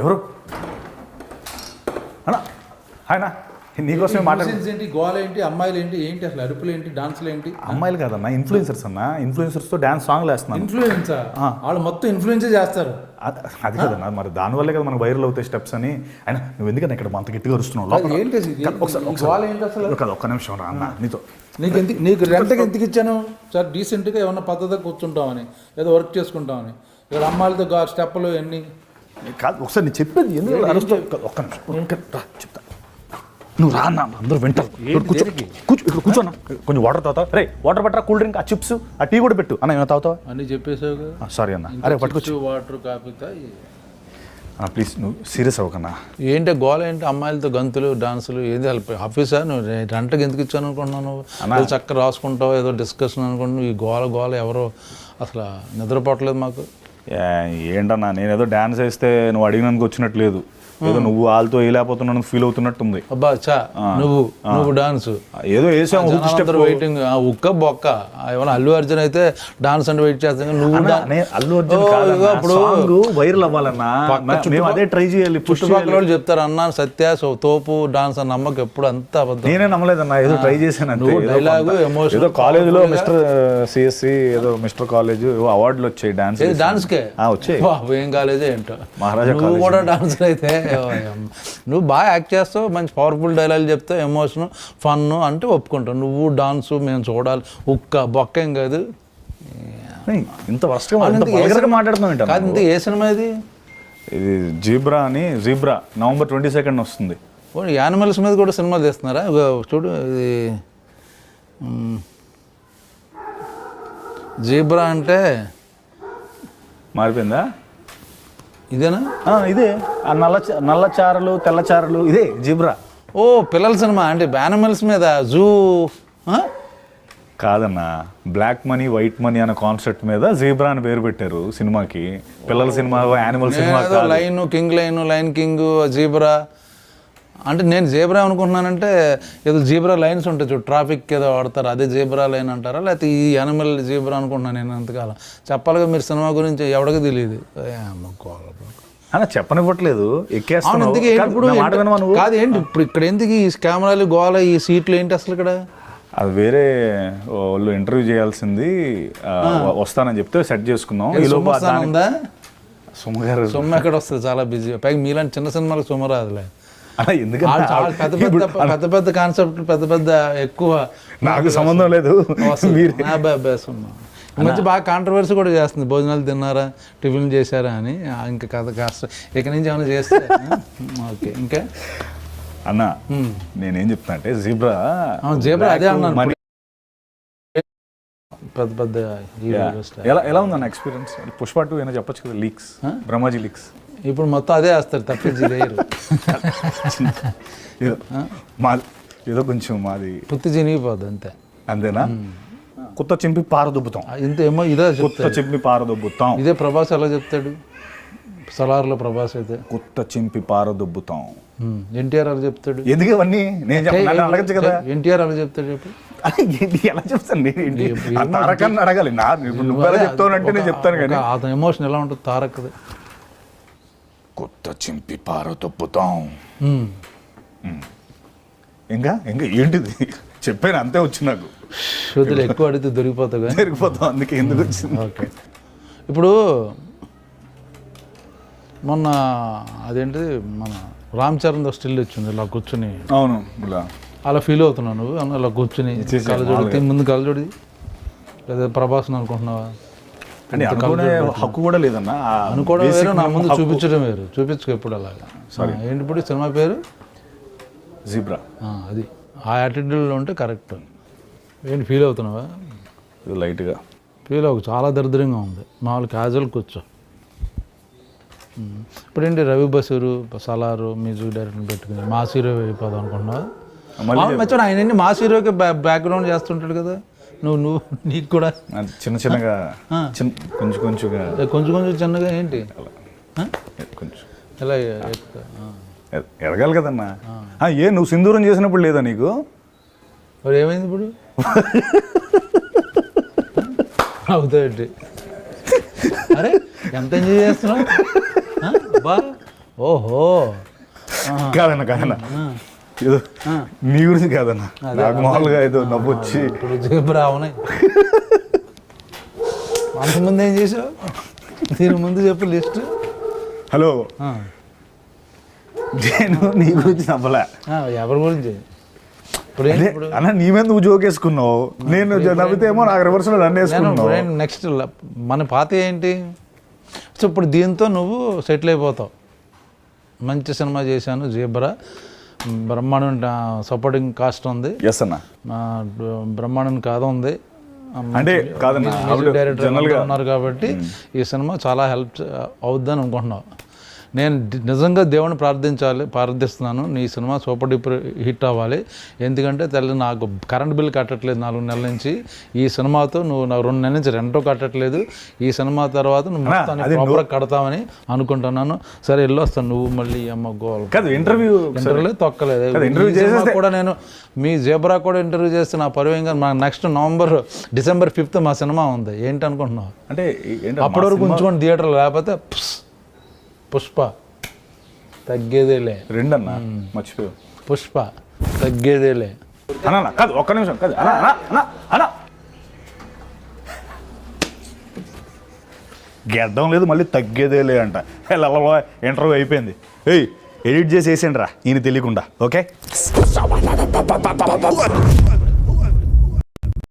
ఎవరు అన్నా ఆయన నీకోసమే ఇన్ఫ్లుయెన్స్ ఏంటి, గోల ఏంటి, అమ్మాయిలు ఏంటి, ఏంటి అసలు అరుపులు ఏంటి, డాన్సులు ఏంటి? అమ్మాయిలు కాదన్నా, ఇన్ఫ్లుయెన్సర్స్ అన్న. ఇన్ఫ్లుయెన్సర్స్తో డ్యాన్స్ సాంగ్లు వేస్తున్నాను. ఇన్ఫ్లుయెన్సా? వాళ్ళు మొత్తం ఇన్ఫ్లుయెన్సే చేస్తారు. అది కదన్నా, మరి దానివల్లే కదా మనకు వైరల్ అవుతాయి స్టెప్స్ అని. అయినా నువ్వు ఎందుకన్నా ఇక్కడ అంత గట్టిగా అరుస్తున్నావు? ఏంటి గోల ఏంటి అసలు? కదా ఒక్క నిమిషం రా అన్న, నీతో నీకు రెంట్కి ఎందుకు ఇచ్చాను సార్? డీసెంట్గా ఏమన్నా పద్ధతిగా కూర్చుంటామని, ఏదో వర్క్ చేసుకుంటామని. ఇక్కడ అమ్మాయిలతో స్టెప్పులు ఎన్ని కాదు. ఒకసారి నేను చెప్పేది ఎందుకు అరుస్తావు? ఒక్క నిమిషం చెప్తా. నువ్వు రా అన్న, అందరూ వింటారు. కూర్చోన్నా, కొంచెం వాటర్ తాగుతావు? రే వాటర్ పట్టరా, కూల్ డ్రింక్, ఆ చిప్స్, ఆ టీ కూడా పెట్టు. అన్న ఏమైనా తాగుతావా? అన్నీ చెప్పేసావు. సారీ అన్న. అరే పట్టుకొచ్చు వాటర్, కాఫీ ప్లీజ్. నువ్వు సీరియస్ అవ్వకన్నా. ఏంటి గోల ఏంటి? అమ్మాయిలతో గంతులు, డాన్సులు ఏది ఆఫీసా? నువ్వు రెంట్కి ఎందుకు ఇచ్చాను అనుకుంటున్నావు? నువ్వు చక్కగా రాసుకుంటావు, ఏదో డిస్కషన్ అనుకుంటున్నావు. ఈ గోల ఎవరో అసలు నిద్రపోవట్లేదు మాకు. ఏంటన్నా, నేను ఏదో డ్యాన్స్ వేస్తే నువ్వు అడిగినందుకు వచ్చినట్లేదు. ఏదో నువ్వు వాళ్ళతో వేయలేకపోతున్నాను ఫీల్ అవుతున్నట్టుంది. అబ్బా చా, నువ్వు డాన్స్ ఏదో వేసావు, వెయిటింగ్. ఉక్క బొక్క ఏమన్నా అల్లు అర్జున్ అయితే డాన్స్ అంటే వెయిట్ చేస్తాను. నువ్వు అల్లు అర్జున్ అప్పుడు వైరల్ అవ్వాలన్నా, అదే ట్రై చేయాలి. చుట్టుపక్కల వాళ్ళు చెప్తారు అన్నా సత్య తోపు డాన్స్ అని నమ్మకం ఎప్పుడు అంతా అబద్ధం. నేనే నమ్మలేదన్నా, ఏదో ట్రై చేశాను. Dialogue emotion. ఏదో కాలేజీలో మిస్టర్ సిఎస్సి ఏదో మిస్టర్ కాలేజ్ అవార్డులు వచ్చాయి డాన్స్ కే వచ్చాయి. ఏం కాలేజే ఏంటో మహారాజా. నువ్వు కూడా డాన్స్ అయితే నువ్వు బాగా యాక్ట్ చేస్తావు, మంచి పవర్ఫుల్ డైలాగ్ చెప్తావు, ఎమోషన్ ఫన్ అంటే ఒప్పుకుంటావు. నువ్వు డాన్సు మేము చూడాలి, ఉక్క బొక్క ఏం కాదు. ఇంత వర్షంగా మాట్లాడుతున్నావు కాదు. ఇంత ఏ సినిమా ఇది? ఇది జీబ్రా అని. జీబ్రా November 22 వస్తుంది. యానిమల్స్ మీద కూడా సినిమాలు తీస్తున్నారా? చూడు, ఇది జీబ్రా అంటే మారిపోయిందా? ఇదేనా? ఇదే నల్ల చారలు, తెల్ల చారలు, ఇదే జీబ్రా. ఓ పిల్లల సినిమా అంటే యానిమల్స్ మీద జూ కాదన్నా, బ్లాక్ మనీ వైట్ మనీ అనే కాన్సెప్ట్ మీద జీబ్రా అని పేరు పెట్టారు సినిమాకి. పిల్లల cinema, animal cinema. Line king, line king, zebra అంటే నేను జీబ్రా అనుకుంటున్నానంటే ఏదో జీబ్రా లైన్స్ ఉంటాయి చూడు, ట్రాఫిక్ ఏదో వాడతారు, అదే జీబ్రా లైన్ అంటారా? లేకపోతే ఈ యానిమల్ జీబ్రా అనుకుంటున్నాను నేను అంతకాలం. చెప్పాలిగా మీరు సినిమా గురించి, ఎవరికి తెలియదు. అన్న చెప్పనివ్వట్లేదు, ఎక్కేస్తాను. కాదు ఏంటి ఇప్పుడు ఇక్కడ ఎందుకు ఈ కెమెరాలు, గోల, ఈ సీట్లు ఏంటి అసలు ఇక్కడ? అది వేరే వాళ్ళు ఇంటర్వ్యూ చేయాల్సింది, వస్తానని చెప్తే సెట్ చేసుకున్నాం. ఉందా సుమ గారు? సుమ ఎక్కడ వస్తుంది, చాలా బిజీ. పైగా మీలాంటి చిన్న సినిమాలకు సుమ రాదులే. పెద్ద పెద్ద కాన్సెప్ట్, పెద్ద ఎక్కువ. నాకు సంబంధం లేదు. ఈ మధ్య బాగా కాంట్రవర్సీ కూడా చేస్తుంది. భోజనాలు తిన్నారా, టిఫిన్ చేశారా అని. ఇంకా కథ కాస్త ఇక నుంచి ఏమైనా చేస్తే ఓకే. ఇంకా అన్న నేనేం చెప్తున్నా అంటే జీబ్రా అదే అన్నాను. పెద్ద ఎలా ఉందన్న ఎక్స్పీరియన్స్? పుష్ప 2 అయినా చెప్పొచ్చు కదా. లీక్స్, బ్రహ్మాజీ లీక్స్ ఇప్పుడు మొత్తం అదే వేస్తారు, తప్పించి లేరు. మాది ఏదో కొంచెం మాది పుత్తి చినిగిపోద్ది అంతే. అంతేనా? కొత్త చింపి పారదొబ్బుతాం. ఇంత ఏమో ఇదే కొత్త చింపి పారదొబ్బుతాం. ఇదే ప్రభాస్ ఎలా చెప్తాడు సలార్లో? ప్రభాస్ అయితే కొత్త చింపి పారదొబ్బుతాం. ఎన్టీఆర్ అలా చెప్తాడు. ఎందుకు ఇవన్నీ నేను అడగచ్చు కదా? ఎన్టీఆర్ అలా చెప్తాడు చెప్పు. ఎలా చెప్తాను? తారకాన్ని అడగాలి. నువ్వు ఎలా చెప్తావు అంటే నేను చెప్తాను కానీ అతని ఎమోషన్ ఎలా ఉంటుంది తారక్ది? కొత్త చింపి పారదొబ్బుతాం. ఇంకా ఏంటిది చెప్పాను, అంతే వచ్చి నాకు. శ్రుతులు ఎక్కువ అడిగితే దొరికిపోతాం, అందుకే ఎందుకు వచ్చింది. ఓకే. ఇప్పుడు మొన్న అదేంటిది మన రామ్ చరణ్ స్టిల్ వచ్చింది, ఇలా కూర్చుని. అవును, అలా ఫీల్ అవుతున్నావు నువ్వు? అలా కూర్చుని కళ్ళజోడి ముందు కళ్ళజోడి, లేదా ప్రభాస్ అనుకుంటున్నావా? హక్కు కూడా లేదన్నా. అనుకోవడం వేరు, నా ముందు చూపించడం వేరు. చూపించుకో ఎప్పుడు అలాగా. ఏంటి ఇప్పుడు సినిమా పేరు? జీబ్రా. అది ఆ యాటిట్యూడ్లో ఉంటే కరెక్ట్. ఏంటి ఫీల్ అవుతున్నావా? లైట్గా ఫీల్ అవ్వకు, చాలా దరిద్రంగా ఉంది. మామూలు క్యాజువల్ కూర్చో. ఇప్పుడు ఏంటి రవి బసూరు, సలారు మ్యూజిక్ డైరెక్టర్ పెట్టుకుని మాస్ హీరో అయిపోదాం అనుకుంటున్నావా? మర్చిపోయి ఆయన మాస్ హీరోకి బ్యాక్గ్రౌండ్ చేస్తుంటాడు కదా. నువ్వు నీకు కూడా చిన్నగా కొంచెం చిన్నగా ఏంటి కొంచెం ఎలా ఎదగాలి కదన్నా. నువ్వు సింధూరం చేసినప్పుడు లేదా నీకు? మరి ఏమైంది ఇప్పుడు? అవుతాయండి. అరే ఎంత ఎంజాయ్ చేస్తున్నావు బా. ఓహో కాదన్నా ఏదో నీ గురించి కాదన్నా, నాకు మామూలుగా ఏదో నవ్వు వచ్చి. ఇప్పుడు జీబ్రా అవునాయి. అంతకుముందు ఏం చేసావు? దీని ముందు చెప్పు లిస్ట్. హలో, నేను నీ గురించి నవ్వలే. ఎవరి గురించి? ఇప్పుడు అన్న నీ మీద నువ్వు జోకేసుకున్నావు, నేను నవ్వితే ఏమో నాకు రివర్స్లో నన్ను వేసుకున్నావు. నెక్స్ట్ మన పాత ఏంటి? సో ఇప్పుడు దీంతో నువ్వు సెటిల్ అయిపోతావు. మంచి సినిమా చేశాను జీబ్రా, బ్రహ్మాండం సపోర్టింగ్ కాస్ట్ ఉంది. ఎస్ అన్న, బ్రహ్మాండం కథ ఉంది, అంటే కాదన్న డైరెక్టర్ ఉన్నారు కాబట్టి ఈ సినిమా చాలా హెల్ప్ అవుద్దని అనుకుంటున్నావు. నేను నిజంగా దేవుని ప్రార్థిస్తున్నాను నీ సినిమా సూపర్ డూపర్ హిట్ అవ్వాలి. ఎందుకంటే తల్లి నాకు కరెంట్ బిల్ కట్టట్లేదు 4 నెలల నుంచి. ఈ సినిమాతో నువ్వు నాకు 2 నెలల నుంచి రెంటో కట్టట్లేదు. ఈ సినిమా తర్వాత నువ్వు మొత్తాన్ని ప్రాపర్గా కడతామని అనుకుంటున్నాను. సరే వెళ్ళొస్తాను. నువ్వు మళ్ళీ అమ్మ గోల్ ఇంటర్వ్యూ తొక్కలేదు కూడా. నేను మీ జీబ్రా కూడా ఇంటర్వ్యూ చేస్తే నా పరువంగా మా నెక్స్ట్ డిసెంబర్ 5th మా సినిమా ఉంది. ఏంటి అనుకుంటున్నావు? అంటే అప్పటి వరకు ఉంచుకోండి థియేటర్లో, లేకపోతే పుష్ప తగ్గేదేలే. 2 అన్న మర్చిపోయావు. పుష్ప తగ్గేదేలే. అన్న కాదు, ఒక్క నిమిషం కాదు అన్న, గెడ్డం లేదు మళ్ళీ తగ్గేదేలే అంట. ఇంటర్వ్యూ అయిపోయింది. ఎడిట్ చేసి వేసేయండి రా ఈయన తెలియకుండా. ఓకే